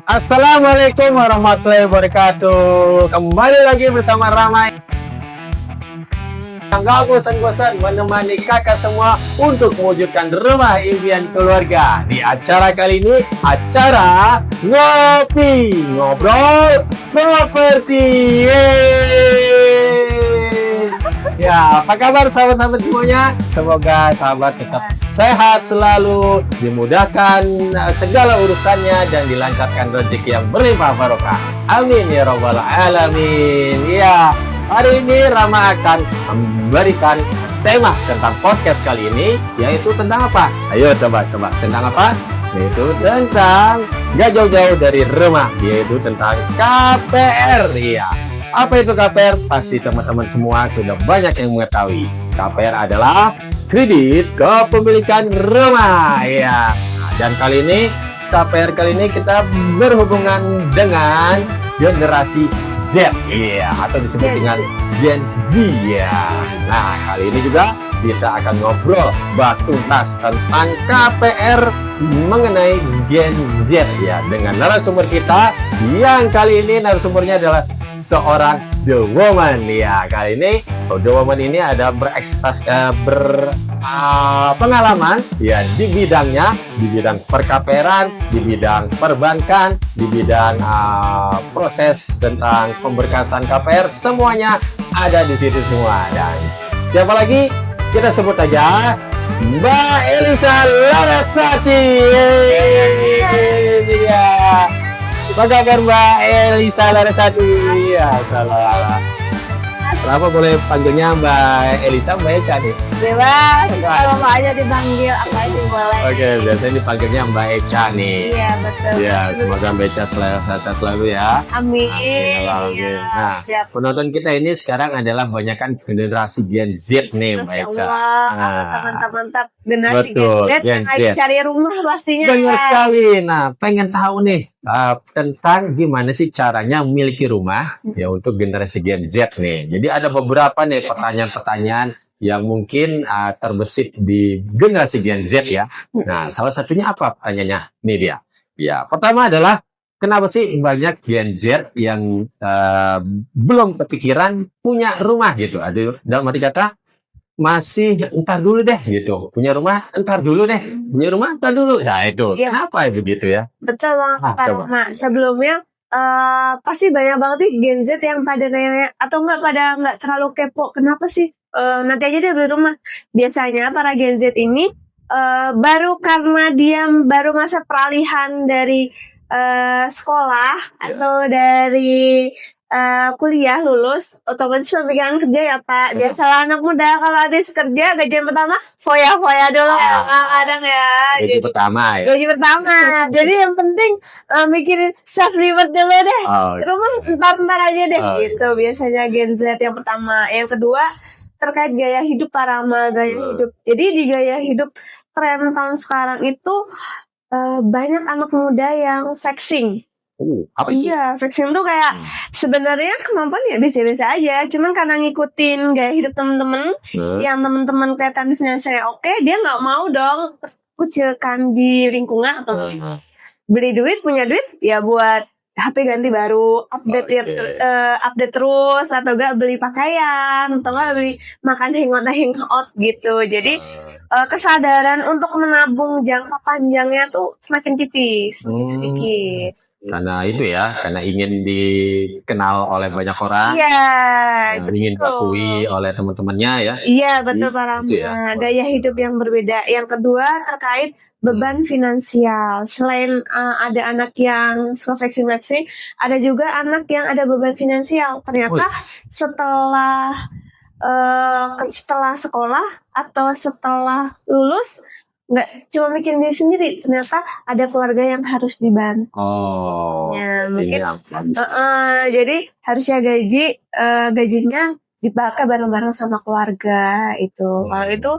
Assalamualaikum warahmatullahi wabarakatuh. Kembali lagi bersama Ramai. Nggak bosan-bosan menemani kakak semua untuk mewujudkan rumah impian keluarga. Di acara kali ini, acara Ngopi Ngobrol Properti. Ya, apa kabar sahabat-sahabat semuanya? Semoga sahabat tetap sehat selalu, dimudahkan segala urusannya, dan dilancarkan rezeki yang berlimpah barokah. Amin ya rabbal alamin. Ya, hari ini Rama akan memberikan tema tentang podcast kali ini, yaitu tentang apa? Ayo coba tentang apa? Yaitu tentang gak jauh-jauh dari rumah, yaitu tentang KPR. Iya. Apa itu KPR? Pasti teman-teman semua sudah banyak yang mengetahui. KPR adalah kredit kepemilikan rumah. Ya. Dan kali ini KPR kali ini kita berhubungan dengan generasi Z, ya, atau disebut dengan Gen Z, ya. Nah, kali ini juga kita akan ngobrol, bahas tuntas tentang KPR mengenai Gen Z, ya, dengan narasumber kita yang kali ini narasumbernya adalah seorang The Woman, ya. Kali ini The Woman ini ada pengalaman, ya, di bidangnya, di bidang perkaperan, di bidang perbankan, di bidang proses tentang pemberkasan KPR, semuanya ada di situ semua. Dan siapa lagi? Kita sebut aja Mbak Elisa Larasati. Ya. Apa kabar Mbak Elisa Larasati? Ya, salah. Kenapa boleh panggilnya Mbak Elisa, Mbak Eca nih? Bebas, kalau mau aja dipanggil apa aja boleh. Oke, biasanya dipanggilnya Mbak Eca nih. Iya, betul. Ya, semoga Mbak Eca sehat selalu ya. Amin. Amin. Ya, Nah, siap. penonton kita ini sekarang adalah banyakkan generasi Gen Z nih, Mbak Eca. Mantap. Generasi Betul, Gen Z Gen yang lagi Z. cari rumah pastinya. Benar kan? sekali. Nah, pengen tahu nih tentang gimana sih caranya memiliki rumah ya untuk generasi Gen Z nih. Jadi ada beberapa nih pertanyaan-pertanyaan yang mungkin terbesit di generasi Gen Z ya. Nah, salah satunya apa pertanyaannya? Nih dia. Ya, pertama adalah kenapa sih banyak Gen Z yang belum kepikiran punya rumah gitu? Ada dalam arti kata masih entar dulu deh gitu. Punya rumah entar dulu deh. Punya rumah entar dulu. Ya itu. Iya. Kenapa begitu ya? Betul banget, Ah, Pak coba. Rama. Sebelumnya pasti banyak banget nih Gen Z yang pada nanya atau nggak terlalu kepo. Kenapa sih nanti aja dia beli rumah? Biasanya para Gen Z ini baru karena dia baru masa peralihan dari sekolah atau dari kuliah lulus, otomatis pemikiran kerja ya Pak. Biasalah anak muda kalau habis kerja gajian pertama foya-foya dulu kadang ya. Gaji pertama ya. Gaji pertama. Jadi yang penting mikirin self reward dulu deh. Oh, Rumah ntar aja deh. Oh, Gitu biasanya Gen Z yang pertama. Yang kedua terkait gaya hidup Pak Rama, gaya hidup. Jadi di gaya hidup tren tahun sekarang itu banyak anak muda yang flexing. apa itu? Iya, flexing tuh kayak sebenarnya kemampuan ya bisa-bisa aja, cuman karena ngikutin gaya hidup temen-temen, yang temen-temen kelihatan finansialnya oke, dia nggak mau dong terkucilkan di lingkungan atau beli duit, punya duit ya buat HP ganti baru, update terus, atau enggak beli pakaian, atau enggak beli makan hangout gitu. Jadi kesadaran untuk menabung jangka panjangnya tuh semakin tipis, sedikit. Karena itu ya, karena ingin dikenal oleh banyak orang, Iya, ingin diakui oleh teman-temannya ya. Iya, betul Pak Rama. Itu ya. Gaya hidup yang berbeda. Yang kedua terkait beban finansial. Selain ada anak yang suka flexing, ada juga anak yang ada beban finansial. Ternyata setelah sekolah atau setelah lulus nggak cuma mikirin diri sendiri, ternyata ada keluarga yang harus dibantu. Oh, Ya, mungkin ini yang bagus. jadi harusnya gajinya dipakai bareng-bareng sama keluarga itu. Kalau itu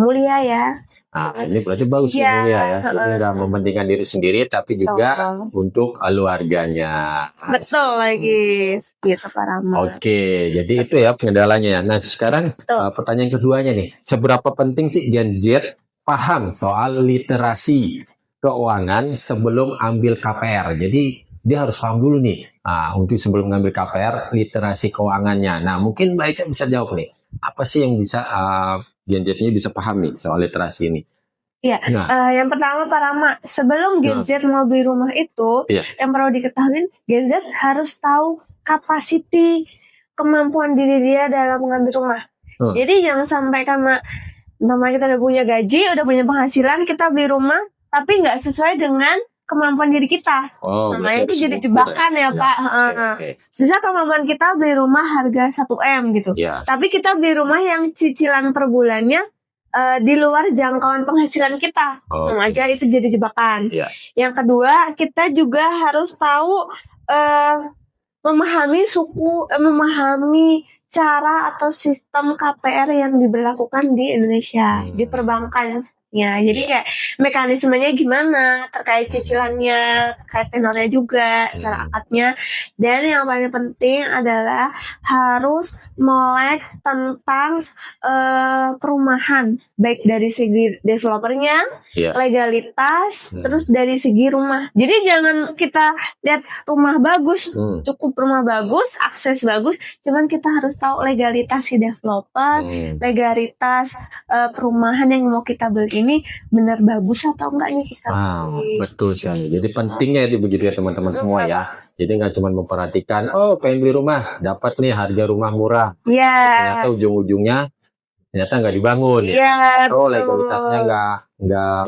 mulia ya. Nah, ini berarti bagus Iya, ya. Ini udah mementingkan diri sendiri, tapi juga untuk keluarganya. Betul lagi, gitu Pak Rama. Oke, jadi itu ya pengendalanya. Nah, sekarang pertanyaan keduanya nih, seberapa penting sih Gen Z paham soal literasi keuangan sebelum ambil KPR. Jadi dia harus paham dulu nih. Untuk sebelum ngambil KPR, literasi keuangannya. Nah, mungkin Mbak Ica bisa jawab nih. Apa sih yang bisa Gen Z ini bisa paham nih soal literasi ini? Iya, Nah, yang pertama Pak Rama, sebelum Gen Z mau beli rumah itu, Iya. yang perlu diketahui, Gen Z harus tahu kapasiti kemampuan diri dia dalam mengambil rumah. Jadi jangan sampai karena kita udah punya gaji, udah punya penghasilan, kita beli rumah, tapi nggak sesuai dengan kemampuan diri kita. Namanya itu jadi jebakan ya Pak. Bisa kemampuan kita beli rumah harga 1 M gitu. Tapi kita beli rumah yang cicilan per bulannya di luar jangkauan penghasilan kita. Sama aja itu jadi jebakan. Yang kedua, kita juga harus tahu memahami cara atau sistem KPR yang diberlakukan di Indonesia, di perbankan. Ya, jadi kayak mekanismenya gimana, terkait cicilannya, terkait tenornya juga, cara akadnya. Dan yang paling penting adalah harus melek tentang perumahan, baik dari segi developernya, legalitas, terus dari segi rumah. Jadi jangan kita lihat rumah bagus, cukup rumah bagus, akses bagus, cuman kita harus tahu legalitas si developer, legalitas perumahan yang mau kita beli ini benar bagus atau enggaknya kita. Betul sekali. Jadi pentingnya itu begitu ya teman-teman semua ya. Jadi nggak cuma memperhatikan, pengen beli rumah, dapat nih harga rumah murah. Ternyata ujung-ujungnya ternyata nggak dibangun. Legalitasnya nggak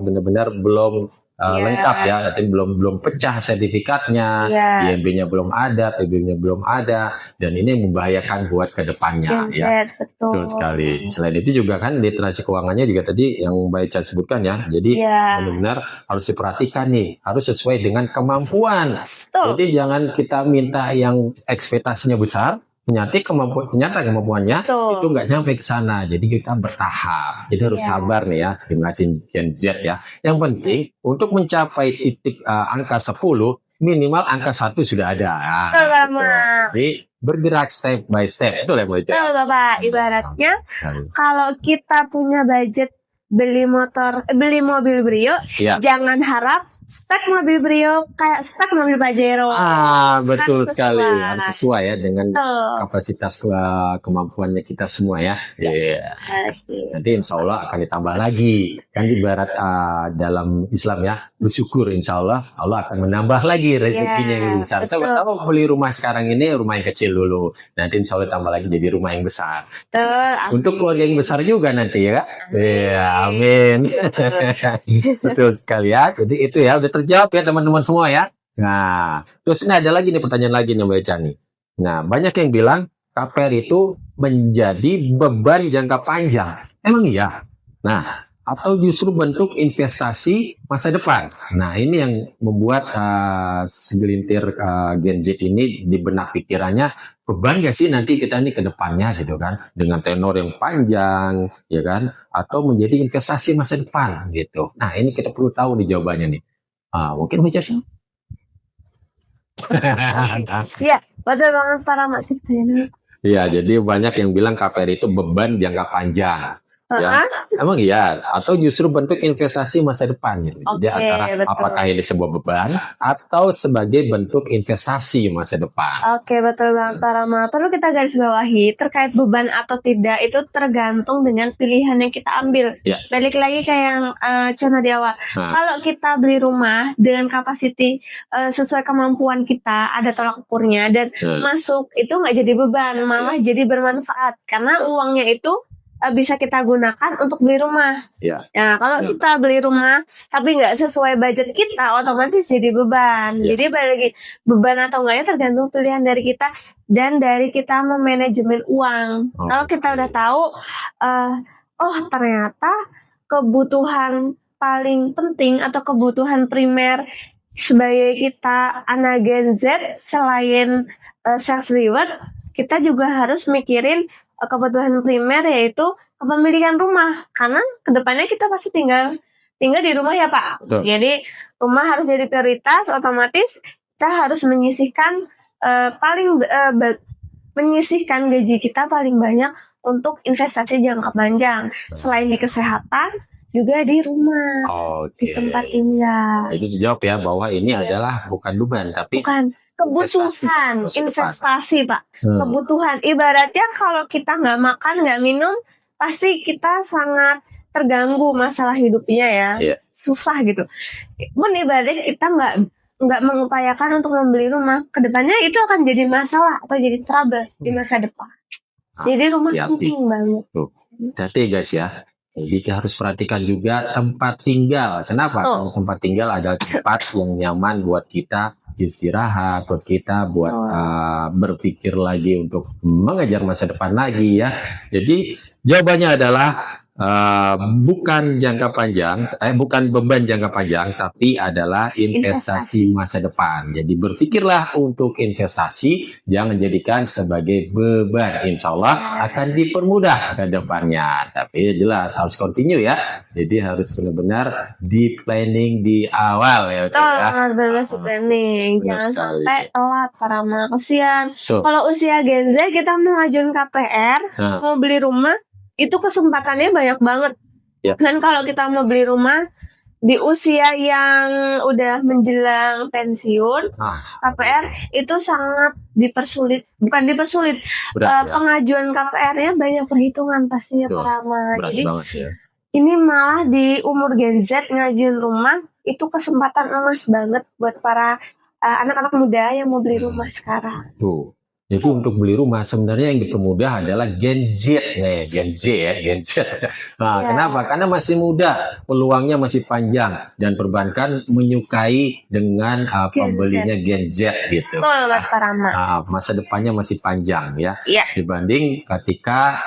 benar-benar belum lengkap ya, tapi belum pecah sertifikatnya, IMB-nya belum ada, PB-nya belum ada, dan ini membahayakan buat kedepannya. Betul sekali. Selain itu juga kan literasi keuangannya juga tadi yang Mbak Ica sebutkan ya, jadi benar-benar harus diperhatikan nih, harus sesuai dengan kemampuan. Jadi jangan kita minta yang ekspektasinya besar, ternyata kemampuannya itu nggak nyampe ke sana. Jadi kita bertahap. Jadi harus sabar nih ya, generasi Gen Z ya. Yang penting untuk mencapai titik angka 10, minimal angka 1 sudah ada. Jadi bergerak step by step. Itu lah Betul Bapak. Ibaratnya kalau kita punya budget beli mobil Brio, jangan harap spek mobil Brio kayak spek mobil Pajero. Betul sekali. Harus sesuai ya dengan kapasitas kemampuannya kita semua ya. Nanti insya Allah akan ditambah lagi. Kan ibarat dalam Islam ya, bersyukur insya Allah akan menambah lagi rezekinya yang besar. Saya tahu beli rumah sekarang ini rumah yang kecil dulu. Nanti insya Allah tambah lagi jadi rumah yang besar. Untuk keluarga yang besar juga nanti ya Kak. Amin. Betul sekali ya. Jadi itu ya udah terjawab ya teman-teman semua ya. Nah, terus ini ada lagi nih pertanyaan lagi nih Mbak Ica nih. Nah, banyak yang bilang KPR itu menjadi beban jangka panjang. Emang iya? Nah, atau justru bentuk investasi masa depan. Nah, ini yang membuat segelintir Gen Z ini di benak pikirannya, beban gak sih nanti kita nih ke depannya gitu kan, dengan tenor yang panjang ya kan, atau menjadi investasi masa depan gitu. Nah, ini kita perlu tahu nih jawabannya nih. Mungkin baca. Iya, betul banget para mak. Iya, jadi banyak yang bilang KPR itu beban jangka panjang. Ya, emang iya, atau justru bentuk investasi masa depan gitu. Jadi antara apakah ini sebuah beban atau sebagai bentuk investasi masa depan. Betul banget Pak Rama. Perlu kita garis bawahi, terkait beban atau tidak itu tergantung dengan pilihan yang kita ambil. Balik lagi kayak yang contoh di awal. Kalau kita beli rumah dengan kapasiti sesuai kemampuan kita, ada tolak ukurnya dan masuk, itu nggak jadi beban, malah jadi bermanfaat karena uangnya itu bisa kita gunakan untuk beli rumah. Nah, kalau kita beli rumah tapi nggak sesuai budget kita, otomatis jadi beban. Jadi bagi beban atau enggaknya tergantung pilihan dari kita dan dari kita memanajemen uang. Kalau kita udah tahu, ternyata kebutuhan paling penting atau kebutuhan primer sebagai kita anak Gen Z selain self reward, kita juga harus mikirin kebutuhan primer yaitu kepemilikan rumah, karena kedepannya kita pasti tinggal di rumah ya Pak. Jadi rumah harus jadi prioritas, otomatis kita harus menyisihkan menyisihkan gaji kita paling banyak untuk investasi jangka panjang. Selain di kesehatan, juga di rumah, di Oke. tempat tinggal. Itu dijawab ya bahwa ini Iya. adalah bukan beban tapi Bukan kebutuhan, Investasi. investasi Pak, kebutuhan. Ibaratnya kalau kita nggak makan, nggak minum, pasti kita sangat terganggu masalah hidupnya ya, Iya. susah gitu. Pun ibaratnya kita nggak mengupayakan untuk membeli rumah, kedepannya itu akan jadi masalah atau jadi trouble di masa depan. Jadi rumah hati-hati. penting banget. Hati guys ya. Jadi kita harus perhatikan juga tempat tinggal. Kenapa? Karena tempat tinggal adalah tempat yang nyaman buat kita istirahat, buat kita berpikir lagi untuk mengejar masa depan lagi ya. Jadi jawabannya adalah bukan jangka panjang, bukan beban jangka panjang, tapi adalah investasi masa depan. Jadi berpikirlah untuk investasi, jangan jadikan sebagai beban. Insya Allah akan dipermudah ke depannya. Tapi jelas harus continue ya. Jadi harus benar-benar di planning di awal ya. Benar-benar planning, jangan sampai telat para kesian. Kalau usia Gen Z kita mau ngajuin KPR, mau beli rumah, itu kesempatannya banyak banget. Dan kalau kita mau beli rumah di usia yang udah menjelang pensiun, KPR itu sangat dipersulit. Bukan dipersulit, pengajuan KPR-nya banyak perhitungan pastinya para Jadi ini malah di umur Gen Z ngajuin rumah itu kesempatan emas banget buat para anak-anak muda yang mau beli rumah sekarang. Jadi untuk beli rumah sebenarnya yang dipermudah adalah Gen Z nih, Gen Z ya, Gen Z. Nah, kenapa? Karena masih muda, peluangnya masih panjang dan perbankan menyukai dengan pembelinya Gen Z gitu. Masa depannya masih panjang ya. Dibanding ketika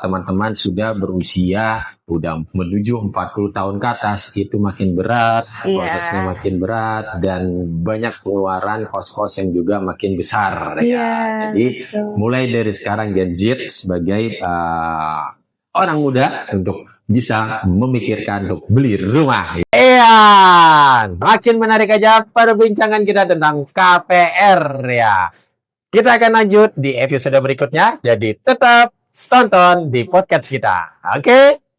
teman-teman sudah berusia udah menuju 40 tahun ke atas, itu makin berat, prosesnya makin berat dan banyak pengeluaran kos-kos yang juga makin besar ya. Jadi mulai dari sekarang Gen Z sebagai orang muda untuk bisa memikirkan untuk beli rumah. Makin menarik aja perbincangan kita tentang KPR ya. Kita akan lanjut di episode berikutnya, jadi tetap tonton di podcast kita. Oke?